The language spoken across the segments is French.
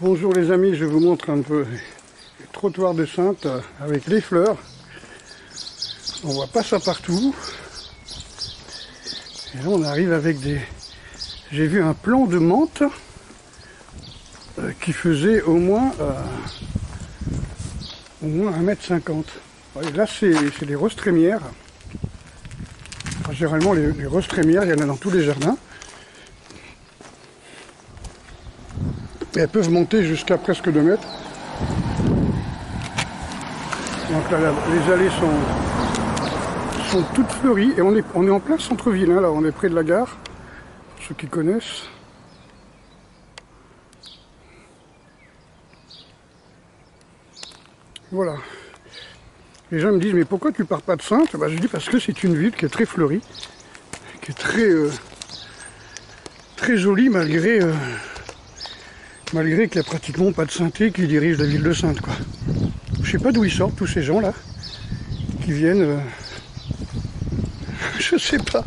Bonjour les amis, je vous montre un peu le trottoir de Saintes avec les fleurs. On voit pas ça partout. Et là on arrive avec des... J'ai vu un plant de menthe qui faisait au moins 1,50 m. Et là c'est les roses trémières. Enfin, généralement les roses trémières, il y en a dans tous les jardins. Et elles peuvent monter jusqu'à presque 2 mètres. Donc là, les allées sont toutes fleuries. Et on est en plein centre-ville, hein, là, on est près de la gare, pour ceux qui connaissent. Voilà. Les gens me disent, mais pourquoi tu pars pas de Saintes? Je dis parce que c'est une ville qui est très fleurie, qui est très jolie malgré qu'il n'y a pratiquement pas de synthé qui dirige la ville de Saintes, quoi. Je sais pas d'où ils sortent tous ces gens là qui viennent. Je sais pas.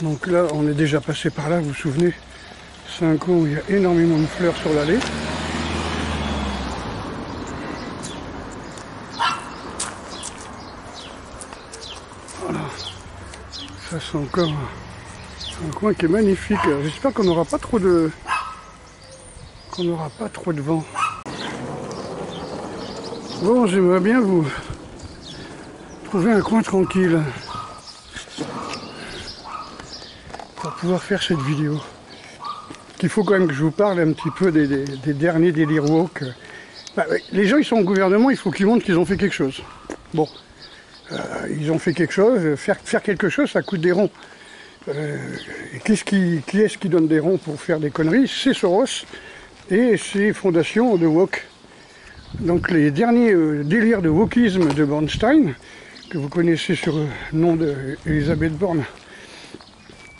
Donc là, on est déjà passé par là, vous vous souvenez, c'est un coin où il y a énormément de fleurs sur l'allée. Voilà. Ça c'est encore un coin qui est magnifique. J'espère qu'on n'aura pas trop de vent. Bon, j'aimerais bien vous trouver un coin tranquille pour pouvoir faire cette vidéo. Il faut quand même que je vous parle un petit peu des derniers délires woke. Les gens, ils sont au gouvernement, il faut qu'ils montrent qu'ils ont fait quelque chose. Bon, ils ont fait quelque chose, faire quelque chose, ça coûte des ronds. Qui est-ce qui donne des ronds pour faire des conneries? C'est Soros et ses fondations de woke. Donc les derniers délires de wokisme de Bernstein, que vous connaissez sur le nom d'Elisabeth Borne,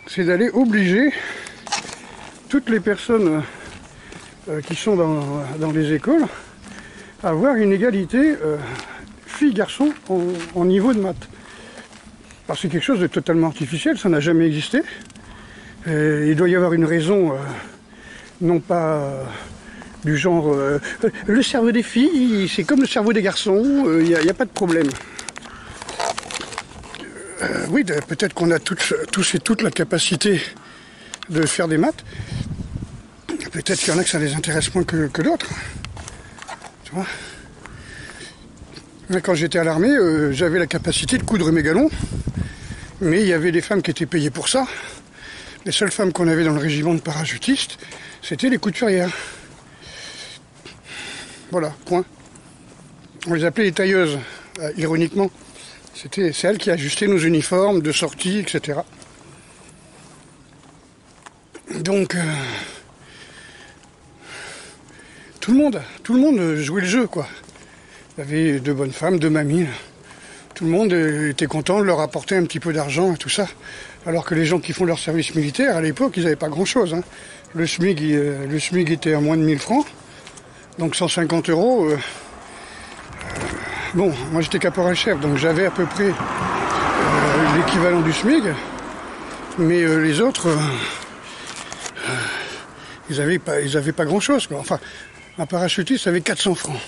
c'est d'aller obliger toutes les personnes qui sont dans les écoles à avoir une égalité filles-garçons en niveau de maths. Alors c'est quelque chose de totalement artificiel, ça n'a jamais existé. Il doit y avoir une raison, non pas du genre le cerveau des filles, c'est comme le cerveau des garçons, il n'y a pas de problème. Oui, peut-être qu'on a tous et toutes la capacité de faire des maths. Peut-être qu'il y en a que ça les intéresse moins que d'autres. Tu vois ? Quand j'étais à l'armée, j'avais la capacité de coudre mes galons. Mais il y avait des femmes qui étaient payées pour ça. Les seules femmes qu'on avait dans le régiment de parachutistes, c'était les couturières. Voilà, point. On les appelait les tailleuses, ironiquement. C'est elles qui ajustaient nos uniformes de sortie, etc. Donc, tout le monde jouait le jeu, quoi. Il y avait deux bonnes femmes, deux mamies. Tout le monde était content de leur apporter un petit peu d'argent et tout ça. Alors que les gens qui font leur service militaire, à l'époque, ils n'avaient pas grand-chose. Hein. Le SMIC était à moins de 1000 francs. Donc 150 euros. Bon, moi j'étais caporal-chef, donc j'avais à peu près l'équivalent du SMIC. Mais les autres, ils avaient pas grand-chose, quoi. Enfin, un parachutiste avait 400 francs.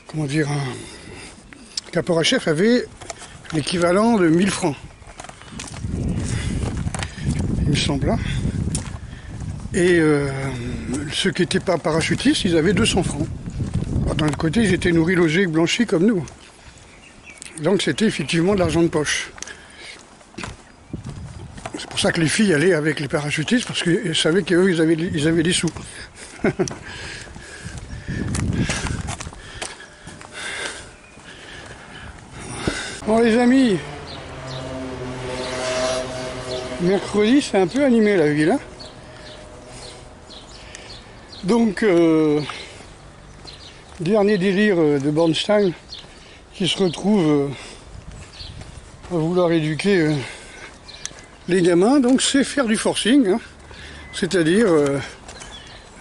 Comment dire, un caporal-chef avait l'équivalent de 1000 francs. Il me semble. Hein. Et ceux qui n'étaient pas parachutistes, ils avaient 200 francs. D'un autre côté, ils étaient nourris, logés, blanchis comme nous. Donc c'était effectivement de l'argent de poche. C'est pour ça que les filles allaient avec les parachutistes, parce qu'elles savaient qu'eux, ils avaient des sous. Bon les amis, mercredi c'est un peu animé la ville. Hein. Donc, dernier délire de Bernstein qui se retrouve à vouloir éduquer les gamins, donc c'est faire du forcing, hein. C'est-à-dire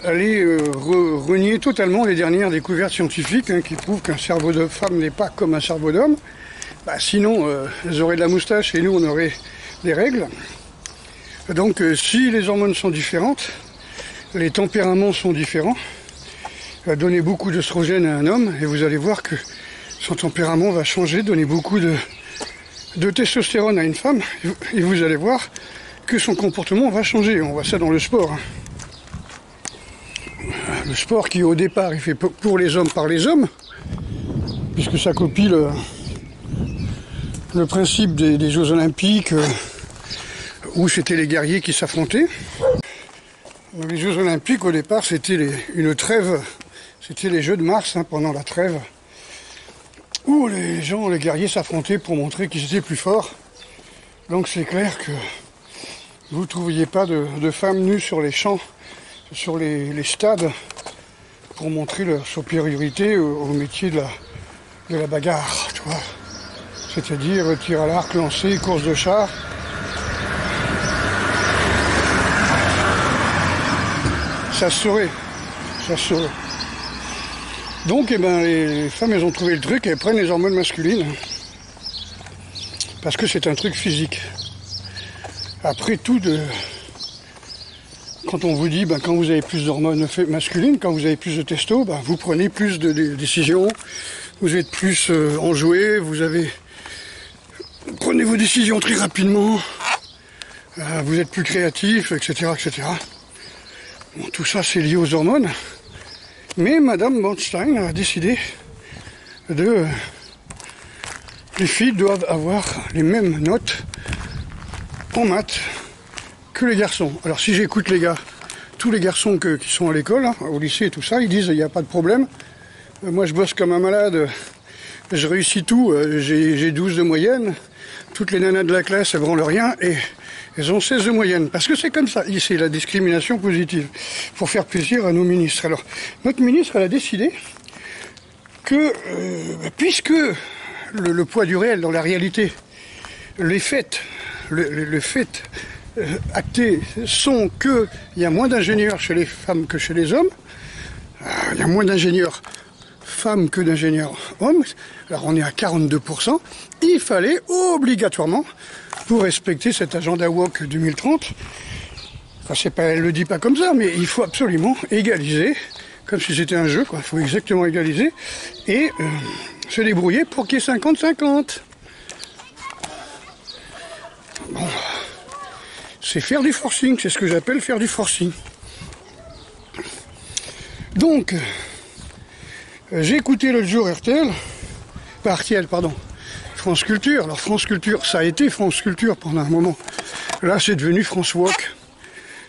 aller renier totalement les dernières découvertes scientifiques, hein, qui prouvent qu'un cerveau de femme n'est pas comme un cerveau d'homme, Bah, sinon, elles auraient de la moustache et nous, on aurait des règles. Donc, si les hormones sont différentes, les tempéraments sont différents, donner beaucoup d'œstrogène à un homme et vous allez voir que son tempérament va changer, donner beaucoup de testostérone à une femme et vous allez voir que son comportement va changer. On voit ça dans le sport. Le sport qui au départ est fait pour les hommes par les hommes, puisque ça copie le principe des Jeux Olympiques où c'était les guerriers qui s'affrontaient. Les Jeux Olympiques au départ c'était une trêve, c'était les Jeux de Mars pendant la trêve, où les guerriers s'affrontaient pour montrer qu'ils étaient plus forts. Donc c'est clair que vous ne trouviez pas de femmes nues sur les champs, sur les stades, pour montrer leur supériorité au métier de la bagarre, tu vois. C'est-à-dire tir à l'arc, lancer, course de char. Ça se saurait, ça se saurait. Donc, eh ben, les femmes, elles ont trouvé le truc, elles prennent les hormones masculines. Parce que c'est un truc physique. Après tout, quand on vous dit, ben, quand vous avez plus d'hormones masculines, quand vous avez plus de testo, ben, vous prenez plus de décisions, vous êtes plus enjoué, vous prenez vos décisions très rapidement, vous êtes plus créatif, etc., etc. Bon, tout ça, c'est lié aux hormones. Mais Madame Bernstein a décidé les filles doivent avoir les mêmes notes en maths que les garçons. Alors si j'écoute les gars, tous les garçons qui sont à l'école, au lycée et tout ça, ils disent il n'y a pas de problème. Moi je bosse comme un malade, je réussis tout, j'ai 12 de moyenne. Toutes les nanas de la classe, elles branlent rien et elles ont 16 de moyenne. Parce que c'est comme ça, c'est la discrimination positive. Pour faire plaisir à nos ministres. Alors, notre ministre, elle a décidé que, puisque le poids du réel dans la réalité, les faits, actés sont qu'il y a moins d'ingénieurs chez les femmes que chez les hommes, il y a moins d'ingénieurs femmes que d'ingénieurs hommes, alors on est à 42%, il fallait obligatoirement, pour respecter cet agenda woke 2030, enfin c'est pas, elle le dit pas comme ça, mais il faut absolument égaliser, comme si c'était un jeu, quoi. Il faut exactement égaliser, et se débrouiller pour qu'il y ait 50-50. Bon, c'est faire du forcing, c'est ce que j'appelle faire du forcing. Donc, j'ai écouté l'autre jour RTL, France Culture. Alors France Culture, ça a été France Culture pendant un moment. Là, c'est devenu France Woke,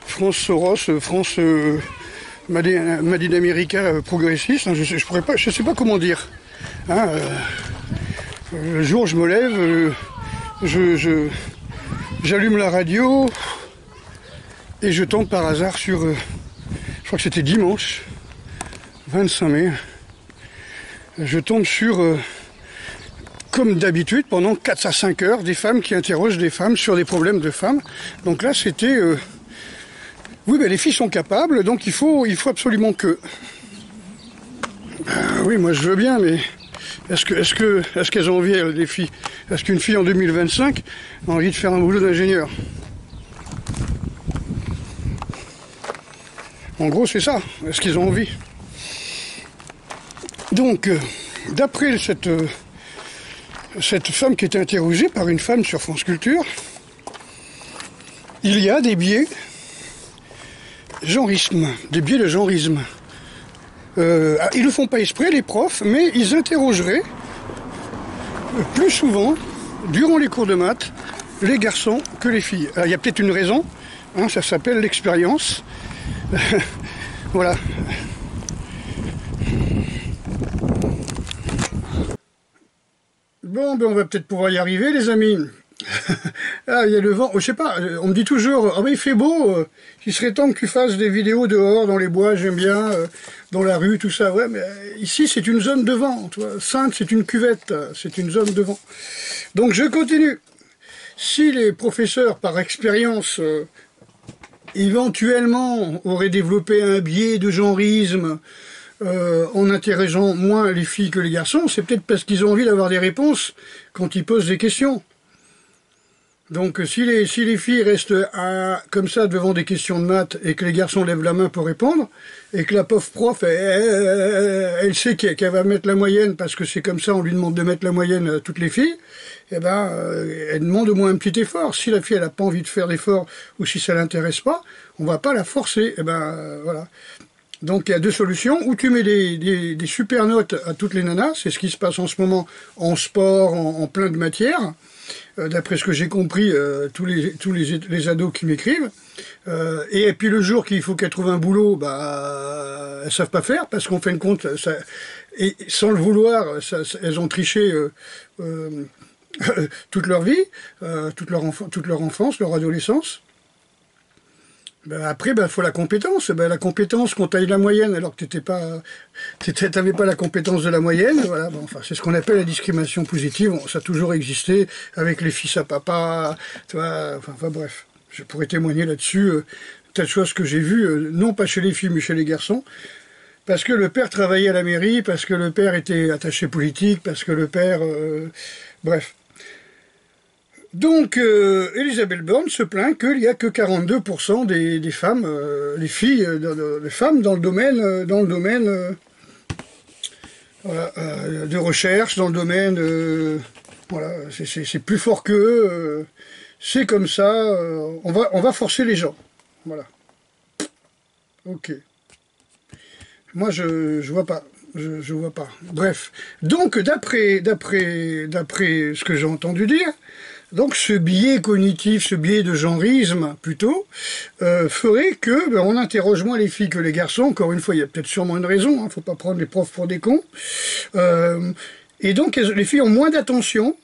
France Soros, France Made in America progressiste. Je sais pas comment dire. Le jour où je me lève, j'allume la radio et je tombe par hasard sur, je crois que c'était dimanche, 25 mai. Je tombe sur, comme d'habitude, pendant 4 à 5 heures, des femmes qui interrogent des femmes sur des problèmes de femmes. Donc là, c'était... oui, ben, les filles sont capables, donc il faut absolument que... oui, moi je veux bien, mais est-ce qu'elles ont envie, les filles? Est-ce qu'une fille en 2025 a envie de faire un boulot d'ingénieur? En gros, c'est ça. Est-ce qu'ils ont envie? Donc, d'après cette femme qui était interrogée par une femme sur France Culture, il y a des biais genrisme, des biais de genrisme. Ils ne font pas exprès, les profs, mais ils interrogeraient plus souvent, durant les cours de maths, les garçons que les filles. Alors, il y a peut-être une raison, ça s'appelle l'expérience. Voilà. Bon, ben on va peut-être pouvoir y arriver, les amis. Ah, il y a le vent. Je sais pas, on me dit toujours, ah ben il fait beau, il serait temps que tu fasses des vidéos dehors, dans les bois, j'aime bien, dans la rue, tout ça. Ouais, mais ici, c'est une zone de vent. Tu vois. Sainte, c'est une cuvette, c'est une zone de vent. Donc, je continue. Si les professeurs, par expérience, éventuellement, auraient développé un biais de genrisme, en interrogeant moins les filles que les garçons, c'est peut-être parce qu'ils ont envie d'avoir des réponses quand ils posent des questions. Donc si les filles restent comme ça devant des questions de maths et que les garçons lèvent la main pour répondre, et que la pauvre prof, elle sait qu'elle va mettre la moyenne parce que c'est comme ça, on lui demande de mettre la moyenne à toutes les filles, eh ben, elle demande au moins un petit effort. Si la fille elle n'a pas envie de faire d'effort ou si ça l'intéresse pas, on va pas la forcer. Eh ben voilà. Donc il y a deux solutions, ou tu mets des super notes à toutes les nanas, c'est ce qui se passe en ce moment en sport, en plein de matières, d'après ce que j'ai compris, tous les ados qui m'écrivent, et puis le jour qu'il faut qu'elles trouvent un boulot, bah elles savent pas faire, parce qu'en fin de compte, ça, et sans le vouloir, elles ont triché toute leur vie, toute leur enfance, leur adolescence. Ben après, ben faut la compétence. Ben la compétence, quand t'as eu la moyenne, alors que t'avais pas la compétence de la moyenne, voilà. Bon, enfin, c'est ce qu'on appelle la discrimination positive. Bon, ça a toujours existé avec les fils à papa, tu vois. Enfin bref, je pourrais témoigner là-dessus. Tas de choses que j'ai vues, non pas chez les filles, mais chez les garçons. Parce que le père travaillait à la mairie, parce que le père était attaché politique, parce que le père, bref. Donc, Elisabeth Borne se plaint qu'il n'y a que 42% des femmes, les filles, les femmes dans le domaine, voilà, de recherche, dans le domaine, voilà, c'est plus fort qu'eux, c'est comme ça, on va forcer les gens, voilà. Ok. Moi, je vois pas. Je vois pas. Bref. Donc, d'après ce que j'ai entendu dire, donc ce biais cognitif, ce biais de genrisme, plutôt, ferait que on interroge moins les filles que les garçons. Encore une fois, il y a peut-être sûrement une raison, hein, faut pas prendre les profs pour des cons. Et donc, les filles ont moins d'attention,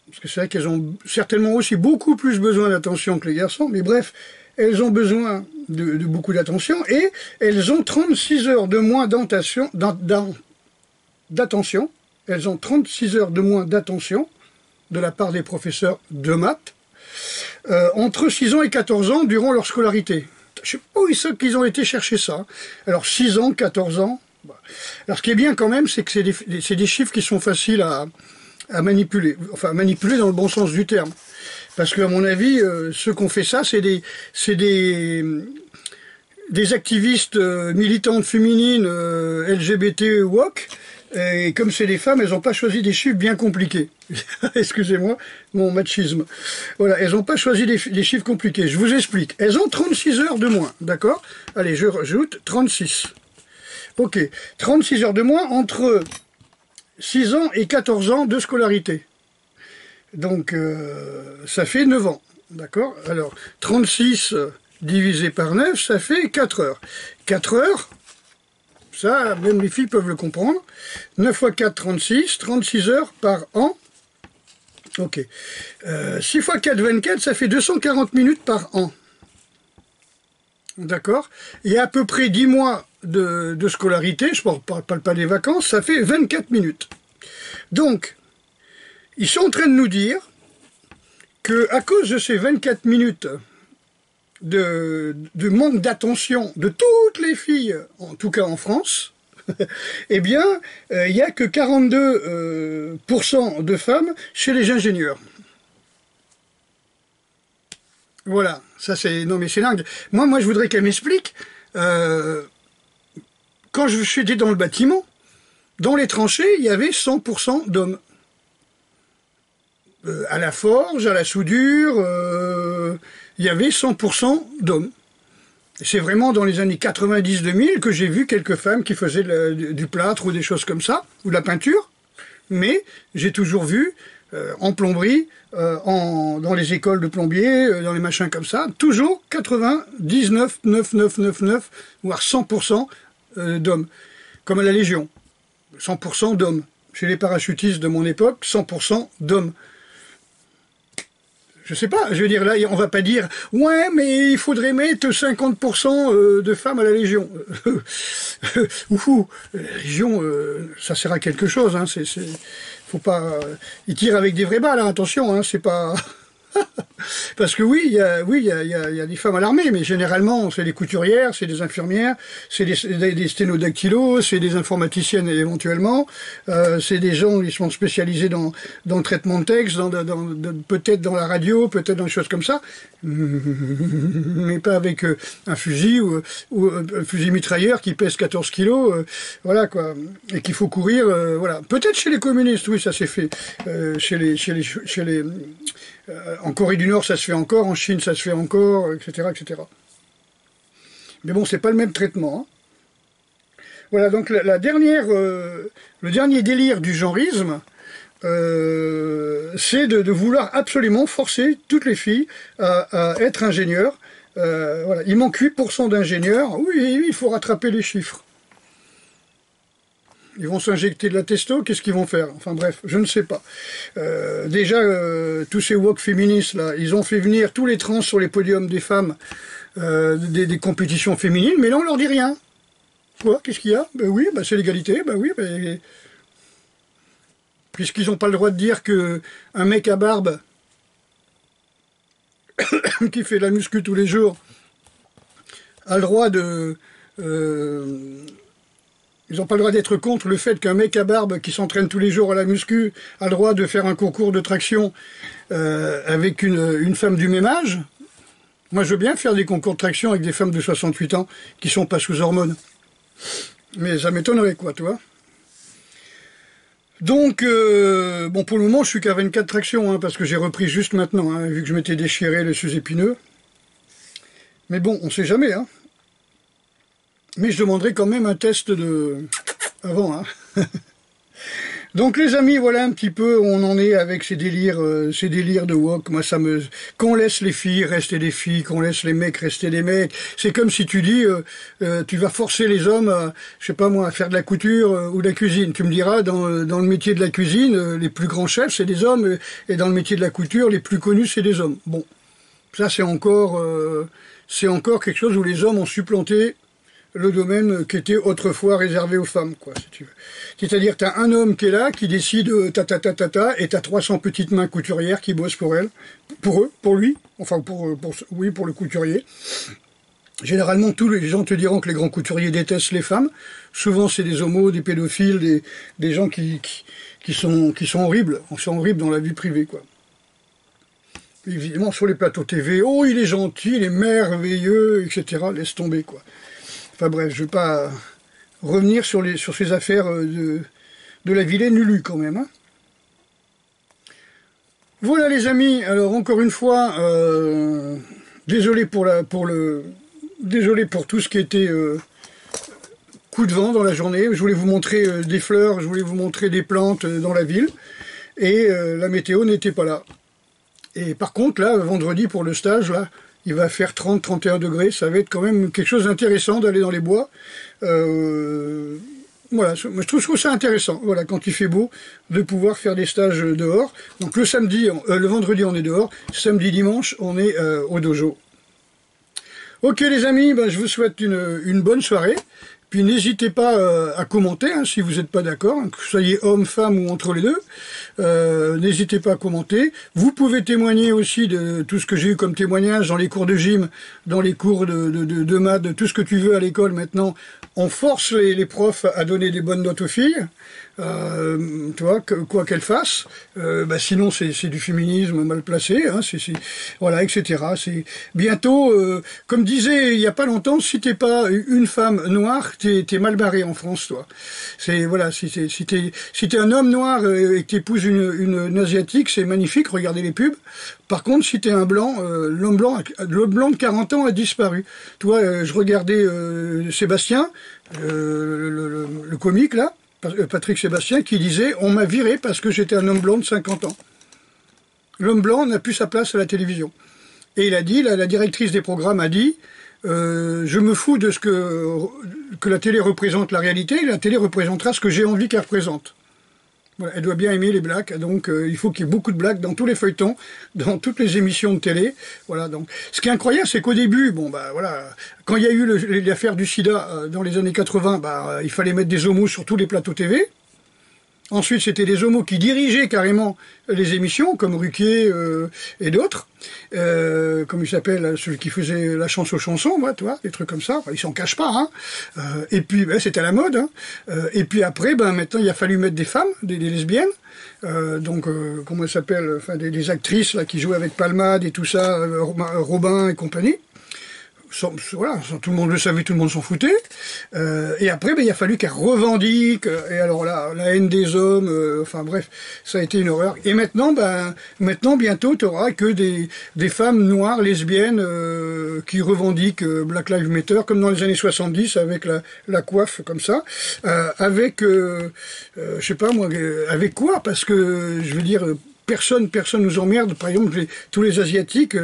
parce que c'est vrai qu'elles ont certainement aussi beaucoup plus besoin d'attention que les garçons, mais bref, elles ont besoin de beaucoup d'attention, et elles ont 36 heures de moins d'attention, elles ont 36 heures de moins d'attention de la part des professeurs de maths, entre 6 ans et 14 ans durant leur scolarité. Je sais pas où ils ont été chercher ça. Alors 6 ans, 14 ans. Bah. Alors ce qui est bien quand même, c'est que c'est des chiffres qui sont faciles à manipuler. Enfin, manipuler dans le bon sens du terme. Parce qu'à mon avis, ceux qui ont fait ça, c'est des activistes militantes féminines LGBT woke. Et comme c'est des femmes, elles n'ont pas choisi des chiffres bien compliqués. Excusez-moi, mon machisme. Voilà, elles n'ont pas choisi des chiffres compliqués. Je vous explique. Elles ont 36 heures de moins, d'accord? Allez, je rajoute 36. Ok, 36 heures de moins entre 6 ans et 14 ans de scolarité. Donc, ça fait 9 ans, d'accord? Alors, 36 divisé par 9, ça fait 4 heures. 4 heures... Ça, même les filles peuvent le comprendre. 9 fois 4, 36. 36 heures par an. Ok. 6 fois 4, 24. Ça fait 240 minutes par an. D'accord? Et à peu près 10 mois de scolarité, je ne parle pas des vacances, ça fait 24 minutes. Donc, ils sont en train de nous dire qu'à cause de ces 24 minutes de manque d'attention de toutes les filles, en tout cas en France, eh bien, il n'y a que 42% de femmes chez les ingénieurs. Voilà, ça c'est... Non mais c'est dingue. Moi je voudrais qu'elle m'explique, quand j'étais dans le bâtiment, dans les tranchées, il y avait 100% d'hommes. À la forge, à la soudure... il y avait 100% d'hommes. C'est vraiment dans les années 90-2000 que j'ai vu quelques femmes qui faisaient du plâtre ou des choses comme ça, ou de la peinture, mais j'ai toujours vu en plomberie, dans les écoles de plombiers, dans les machins comme ça, toujours 99,9999, voire 100% d'hommes, comme à la Légion, 100% d'hommes. Chez les parachutistes de mon époque, 100% d'hommes. Je sais pas, je veux dire, là, on va pas dire « Ouais, mais il faudrait mettre 50% de femmes à la Légion. » Ouhou, la Légion, ça sert à quelque chose, hein, faut pas... Ils tirent avec des vraies balles, hein, attention, hein, c'est pas... Parce que oui, il y a des femmes à l'armée, mais généralement, c'est des couturières, c'est des infirmières, c'est des sténodactylos, c'est des informaticiennes éventuellement, c'est des gens qui sont spécialisés dans le traitement de texte, peut-être dans la radio, peut-être dans des choses comme ça, mais pas avec un fusil ou un fusil mitrailleur qui pèse 14 kilos, voilà quoi, et qu'il faut courir, voilà. Peut-être chez les communistes, oui, ça s'est fait, en Corée du Nord, ça se fait encore, en Chine, ça se fait encore, etc., etc. Mais bon, c'est pas le même traitement. Hein. Voilà, donc le dernier délire du genrisme, c'est de vouloir absolument forcer toutes les filles à être ingénieurs. Voilà. Il manque 8% d'ingénieurs. Oui, il faut rattraper les chiffres. Ils vont s'injecter de la testo, qu'est-ce qu'ils vont faire? Enfin bref, je ne sais pas. Déjà, tous ces woke féministes, là, ils ont fait venir tous les trans sur les podiums des femmes, des compétitions féminines, mais là on leur dit rien. Quoi? Qu'est-ce qu'il y a? Ben oui, ben c'est l'égalité, ben oui, ben... Puisqu'ils n'ont pas le droit de dire que un mec à barbe qui fait de la muscu tous les jours a le droit de... Ils n'ont pas le droit d'être contre le fait qu'un mec à barbe qui s'entraîne tous les jours à la muscu a le droit de faire un concours de traction avec une femme du même âge. Moi, je veux bien faire des concours de traction avec des femmes de 68 ans qui sont pas sous hormones. Mais ça m'étonnerait, quoi, tu vois. Donc, bon, pour le moment, je suis qu'à 24 tractions, hein, parce que j'ai repris juste maintenant, hein, vu que je m'étais déchiré les sus-épineux. Mais bon, on sait jamais, hein. Mais je demanderai quand même un test avant. Hein. Donc les amis, voilà un petit peu où on en est avec ces délires de woke. Moi, qu'on laisse les filles rester des filles, qu'on laisse les mecs rester des mecs. C'est comme si tu dis, tu vas forcer les hommes à, je sais pas moi, à faire de la couture ou de la cuisine. Tu me diras, dans le métier de la cuisine, les plus grands chefs, c'est des hommes, et dans le métier de la couture, les plus connus, c'est des hommes. Bon, ça c'est encore quelque chose où les hommes ont supplanté le domaine qui était autrefois réservé aux femmes, quoi, si tu veux. C'est-à-dire, t'as un homme qui est là, qui décide et t'as 300 petites mains couturières qui bossent pour lui, enfin pour le couturier. Généralement, tous les gens te diront que les grands couturiers détestent les femmes. Souvent, c'est des homos, des pédophiles, des gens qui sont horribles. Ils sont horribles dans la vie privée, quoi. Évidemment, sur les plateaux TV, oh, il est gentil, il est merveilleux, etc. Laisse tomber, quoi. Enfin bref, je ne vais pas revenir sur ces affaires de la vilaine Lulu quand même. Hein. Voilà les amis, alors encore une fois, désolé pour tout ce qui était coup de vent dans la journée. Je voulais vous montrer des fleurs, je voulais vous montrer des plantes dans la ville, et la météo n'était pas là. Et par contre là, vendredi pour le stage, là, il va faire 30-31 degrés, ça va être quand même quelque chose d'intéressant d'aller dans les bois. Voilà, je trouve ça intéressant, voilà, quand il fait beau, de pouvoir faire des stages dehors. Donc le vendredi on est dehors, samedi, dimanche on est au dojo. Ok les amis, ben, je vous souhaite une bonne soirée. Puis n'hésitez pas à commenter, hein, si vous n'êtes pas d'accord, hein, que vous soyez homme, femme ou entre les deux. N'hésitez pas à commenter. Vous pouvez témoigner aussi de tout ce que j'ai eu comme témoignage dans les cours de gym, dans les cours de maths, de tout ce que tu veux à l'école maintenant. On force les profs à donner des bonnes notes aux filles. Tu vois, quoi qu'elles fassent. Bah sinon, c'est du féminisme mal placé, hein, voilà, etc. C'est bientôt, comme disait il y a pas longtemps, si t'es pas une femme noire, t'es mal barré en France, toi. C'est voilà, si t'es un homme noir et que t'épouses une asiatique, c'est magnifique. Regardez les pubs. Par contre, si t'es un blanc, le blanc de 40 ans a disparu. Toi, je regardais Sébastien, le comique là. Patrick Sébastien, qui disait « On m'a viré parce que j'étais un homme blanc de 50 ans ». L'homme blanc n'a plus sa place à la télévision. Et il a dit, la directrice des programmes a dit « Je me fous de ce que la télé représente la réalité, et la télé représentera ce que j'ai envie qu'elle représente ». Voilà, elle doit bien aimer les blagues, donc il faut qu'il y ait beaucoup de blagues dans tous les feuilletons, dans toutes les émissions de télé. Voilà, donc ce qui est incroyable, c'est qu'au début, bon bah voilà, quand il y a eu l'affaire du sida dans les années 80, bah il fallait mettre des homos sur tous les plateaux TV. Ensuite, c'était des homos qui dirigeaient carrément les émissions, comme Ruquier et d'autres. Comme il s'appelle, celui qui faisait la chance aux chansons, tu vois, des trucs comme ça. Enfin, ils s'en cachent pas. Hein. Et puis, c'était à la mode. Hein. Et puis après, maintenant, il a fallu mettre des femmes, des lesbiennes. Comment elles s'appellent, enfin, des actrices là qui jouaient avec Palmade et tout ça, Robin et compagnie. Voilà, tout le monde le savait, tout le monde s'en foutait. Et après, il a fallu qu'elle revendique. Et alors là, la haine des hommes. Enfin bref, ça a été une horreur. Et maintenant, bientôt, tu auras que des femmes noires, lesbiennes, qui revendiquent Black Lives Matter, comme dans les années 70, avec la coiffe comme ça, je sais pas moi, avec quoi? Parce que je veux dire. Personne nous emmerde. Par exemple, tous les Asiatiques,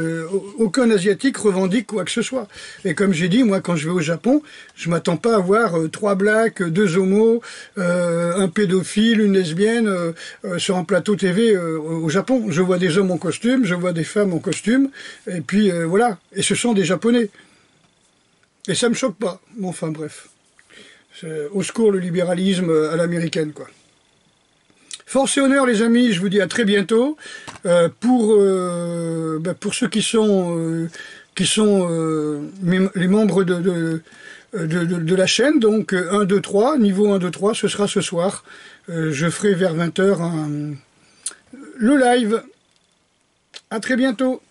aucun Asiatique revendique quoi que ce soit. Et comme j'ai dit, moi, quand je vais au Japon, je m'attends pas à voir 3 blacks, 2 homos, un pédophile, une lesbienne sur un plateau TV au Japon. Je vois des hommes en costume, je vois des femmes en costume, et puis voilà. Et ce sont des Japonais. Et ça me choque pas. Bon, enfin bref. Au secours le libéralisme à l'américaine, quoi. Force et honneur les amis, je vous dis à très bientôt. Pour ceux qui sont les membres de la chaîne, donc 1, 2, 3, niveau 1, 2, 3, ce sera ce soir. Je ferai vers 20 h le live. À très bientôt.